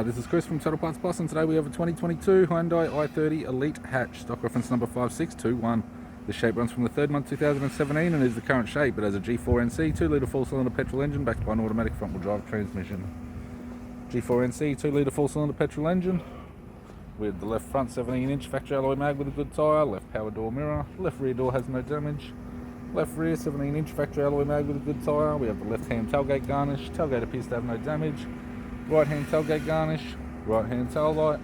Hi, this is Chris from Total Parts Plus, and today we have a 2022 Hyundai i30 Elite hatch, stock reference number 5621. This shape runs from the 3rd month 2017 and is the current shape. It has a G4NC 2-litre 4-cylinder petrol engine backed by an automatic front-wheel drive transmission. G4NC 2-litre 4-cylinder petrol engine with the left front 17-inch factory alloy mag with a good tyre, left power door mirror, left rear door has no damage, left rear 17-inch factory alloy mag with a good tyre. We have the left-hand tailgate garnish, tailgate appears to have no damage, right hand tailgate garnish, right hand tail light,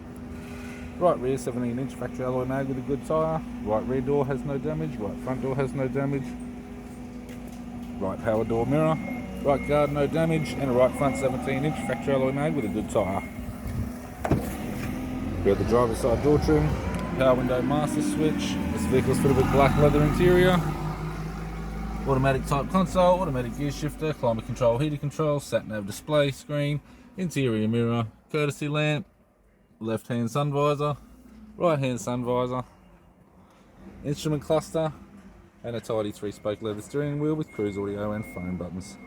right rear 17-inch factory alloy mag with a good tyre, right rear door has no damage, right front door has no damage, right power door mirror, right guard no damage, and a right front 17-inch factory alloy mag with a good tyre. We have the driver's side door trim, power window master switch. This vehicle is fitted with black leather interior, automatic type console, automatic gear shifter, climate control, heater control, sat nav display screen, interior mirror, courtesy lamp, left hand sun visor, right hand sun visor, instrument cluster, and a tidy 3-spoke leather steering wheel with cruise audio and phone buttons.